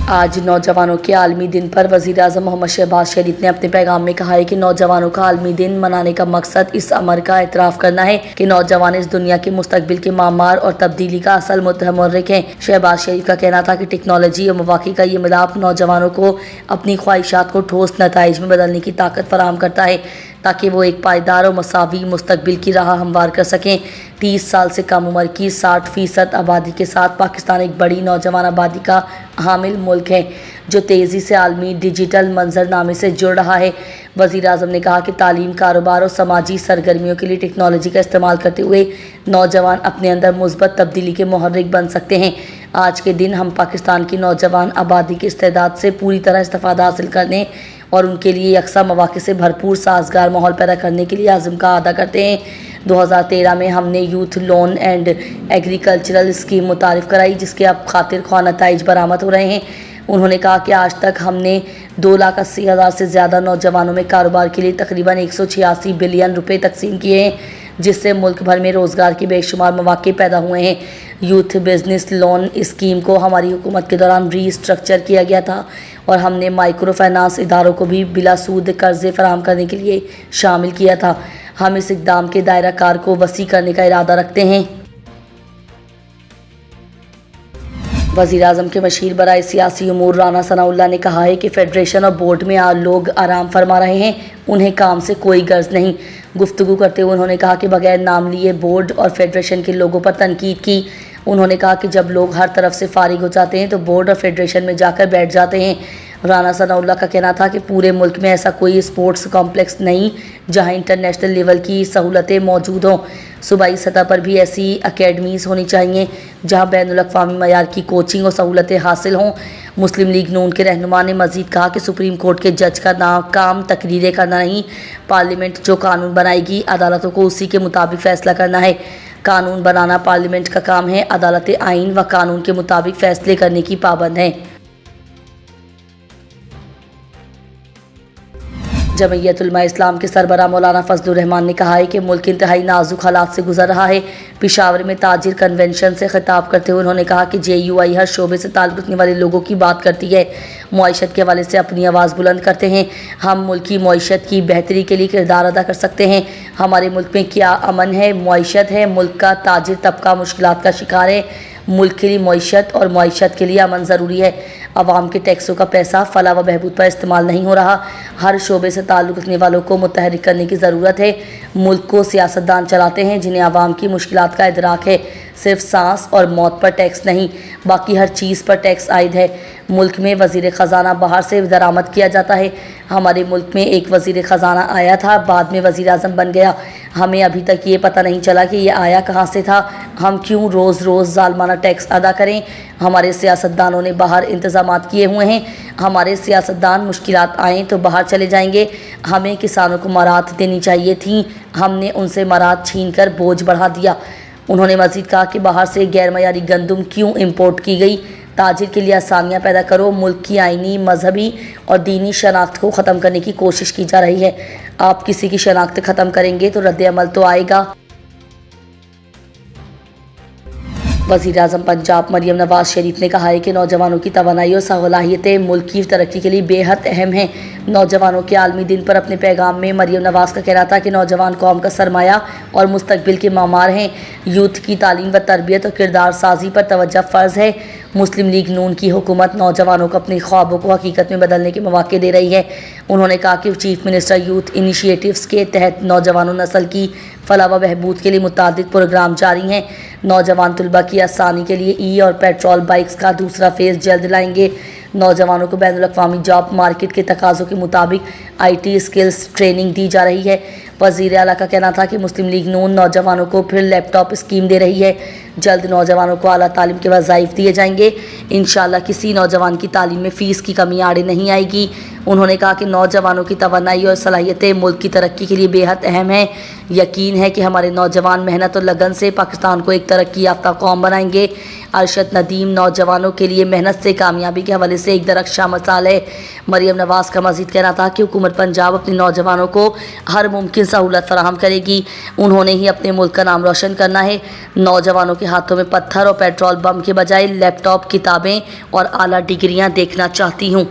آج نوجوانوں کے عالمی دن پر وزیر اعظم محمد شہباز شریف نے اپنے پیغام میں کہا ہے کہ نوجوانوں کا عالمی دن منانے کا مقصد اس امر کا اعتراف کرنا ہے کہ نوجوان اس دنیا کے مستقبل کے معمار اور تبدیلی کا اصل متحرک ہیں۔ شہباز شریف کا کہنا تھا کہ ٹیکنالوجی اور مواقع کا یہ ملاپ نوجوانوں کو اپنی خواہشات کو ٹھوس نتائج میں بدلنے کی طاقت فراہم کرتا ہے تاکہ وہ ایک پائیدار اور مساوی مستقبل کی راہ ہموار کر سکیں۔ 30 سال سے کم عمر کی 60% آبادی کے ساتھ پاکستان ایک بڑی نوجوان آبادی کا حامل ملک ہے جو تیزی سے عالمی ڈیجیٹل منظرنامے سے جڑ رہا ہے۔ وزیر اعظم نے کہا کہ تعلیم، کاروبار اور سماجی سرگرمیوں کے لیے ٹیکنالوجی کا استعمال کرتے ہوئے نوجوان اپنے اندر مثبت تبدیلی کے محرک بن سکتے ہیں۔ آج کے دن ہم پاکستان کی نوجوان آبادی کے استعداد سے پوری طرح استفادہ حاصل کرنے اور ان کے لیے یکساں مواقع سے بھرپور سازگار ماحول پیدا کرنے کے لیے عزم کا اعادہ کرتے ہیں۔ 2013 میں ہم نے youth loan and agricultural scheme متعارف کرائی جس کے اب خاطر خواہ نتائج برآمد ہو رہے ہیں۔ انہوں نے کہا کہ آج تک ہم نے 2,80,000 سے زیادہ نوجوانوں میں کاروبار کے لیے تقریباً 186 بلین روپے تقسیم کیے ہیں جس سے ملک بھر میں روزگار کے بے شمار مواقع پیدا ہوئے ہیں۔ یوتھ بزنس لون اسکیم کو ہماری حکومت کے دوران ری اسٹرکچر کیا گیا تھا اور ہم نے مائکرو فائنانس اداروں کو بھی بلا سود قرضے فراہم کرنے کے لیے شامل کیا تھا۔ ہم اس اقدام کے دائرہ کار کو وسیع کرنے کا ارادہ رکھتے ہیں۔ وزیر اعظم کے مشیر برائے سیاسی امور رانا ثناء اللہ نے کہا ہے کہ فیڈریشن اور بورڈ میں لوگ آرام فرما رہے ہیں، انہیں کام سے کوئی غرض نہیں۔ گفتگو کرتے ہوئے انہوں نے کہا کہ بغیر نام لیے بورڈ اور فیڈریشن کے لوگوں پر تنقید کی۔ انہوں نے کہا کہ جب لوگ ہر طرف سے فارغ ہو جاتے ہیں تو بورڈ اور فیڈریشن میں جا کر بیٹھ جاتے ہیں۔ رانا ثناء اللہ کا کہنا تھا کہ پورے ملک میں ایسا کوئی اسپورٹس کمپلیکس نہیں جہاں انٹرنیشنل لیول کی سہولتیں موجود ہوں۔ صوبائی سطح پر بھی ایسی اکیڈمیز ہونی چاہیے جہاں بین الاقوامی معیار کی کوچنگ اور سہولتیں حاصل ہوں۔ مسلم لیگ نون کے رہنما نے مزید کہا کہ سپریم کورٹ کے جج کا کام تقریریں کرنا نہیں، پارلیمنٹ جو قانون بنائے گی عدالتوں کو اسی کے مطابق فیصلہ کرنا ہے۔ قانون بنانا پارلیمنٹ کا کام ہے، عدالتیں آئین و قانون کے مطابق فیصلے کرنے کی پابند ہیں۔ جمعیت علماء اسلام کے سربراہ مولانا فضل الرحمان نے کہا ہے کہ ملک انتہائی نازک حالات سے گزر رہا ہے۔ پشاور میں تاجر کنونشن سے خطاب کرتے ہوئے انہوں نے کہا کہ JUI ہر شعبے سے تعلق رکھنے والے لوگوں کی بات کرتی ہے، معیشت کے حوالے سے اپنی آواز بلند کرتے ہیں۔ ہم ملک کی معیشت کی بہتری کے لیے کردار ادا کر سکتے ہیں۔ ہمارے ملک میں کیا امن ہے، معیشت ہے، ملک کا تاجر طبقہ مشکلات کا شکار ہے۔ ملک کے لیے معیشت اور معیشت کے لیے امن ضروری ہے۔ عوام کے ٹیکسوں کا پیسہ فلاح و بہبود پر استعمال نہیں ہو رہا۔ ہر شعبے سے تعلق رکھنے والوں کو متحرک کرنے کی ضرورت ہے۔ ملک کو سیاستدان چلاتے ہیں جنہیں عوام کی مشکلات کا ادراک ہے، صرف سانس اور موت پر ٹیکس نہیں، باقی ہر چیز پر ٹیکس عائد ہے۔ ملک میں وزیر خزانہ باہر سے درآمد کیا جاتا ہے۔ ہمارے ملک میں ایک وزیر خزانہ آیا تھا، بعد میں وزیر اعظم بن گیا، ہمیں ابھی تک یہ پتہ نہیں چلا کہ یہ آیا کہاں سے تھا۔ ہم کیوں روز روز ظالمانہ ٹیکس ادا کریں؟ ہمارے سیاستدانوں نے باہر انتظامات کیے ہوئے ہیں، ہمارے سیاستدان مشکلات آئیں تو باہر چلے جائیں گے۔ ہمیں کسانوں کو مراعات دینی چاہیے تھیں، ہم نے ان سے مراعات چھین کر بوجھ بڑھا دیا۔ انہوں نے مزید کہا کہ باہر سے غیر معیاری گندم کیوں امپورٹ کی گئی؟ تاجر کے لیے آسانیاں پیدا کرو۔ ملک کی آئینی، مذہبی اور دینی شناخت کو ختم کرنے کی کوشش کی جا رہی ہے۔ آپ کسی کی شناخت ختم کریں گے تو رد عمل تو آئے گا۔ وزیر اعظم پنجاب مریم نواز شریف نے کہا ہے کہ نوجوانوں کی توانائی اور صلاحیتیں ملک کی ترقی کے لیے بے حد اہم ہیں۔ نوجوانوں کے عالمی دن پر اپنے پیغام میں مریم نواز کا کہنا تھا کہ نوجوان قوم کا سرمایہ اور مستقبل کے معمار ہیں۔ یوتھ کی تعلیم و تربیت اور کردار سازی پر توجہ فرض ہے۔ مسلم لیگ نون کی حکومت نوجوانوں کو اپنے خوابوں کو حقیقت میں بدلنے کے مواقع دے رہی ہے۔ انہوں نے کہا کہ چیف منسٹر یوتھ انیشیٹوز کے تحت نوجوانوں نسل کی فلاح و بہبود کے لیے متعدد پروگرام جاری ہیں۔ نوجوان طلباء کی آسانی کے لیے اور پیٹرول بائکس کا دوسرا فیز جلد لائیں گے۔ نوجوانوں کو بین الاقوامی جاب مارکیٹ کے تقاضوں کے مطابق IT اسکلز ٹریننگ دی جا رہی ہے۔ وزیر اعلیٰ کا کہنا تھا کہ مسلم لیگ نون نوجوانوں کو پھر لیپ ٹاپ اسکیم دے رہی ہے۔ جلد نوجوانوں کو اعلیٰ تعلیم کے وظائف دیے جائیں گے۔ انشاءاللہ کسی نوجوان کی تعلیم میں فیس کی کمی آڑے نہیں آئے گی۔ انہوں نے کہا کہ نوجوانوں کی توانائی اور صلاحیتیں ملک کی ترقی کے لیے بے حد اہم ہیں۔ یقین ہے کہ ہمارے نوجوان محنت اور لگن سے پاکستان کو ایک ترقی یافتہ قوم بنائیں گے۔ ارشد ندیم نوجوانوں کے لیے محنت سے کامیابی کے حوالے سے ایک درخشاں مثال ہے۔ مریم نواز کا مزید کہنا تھا کہ حکومت پنجاب اپنے نوجوانوں کو ہر ممکن سہولت فراہم کرے گی۔ انہوں نے ہی اپنے ملک کا نام روشن کرنا ہے۔ نوجوانوں کے ہاتھوں میں پتھر اور پیٹرول بم کے بجائے لیپ ٹاپ، کتابیں اور اعلیٰ ڈگریاں دیکھنا چاہتی ہوں۔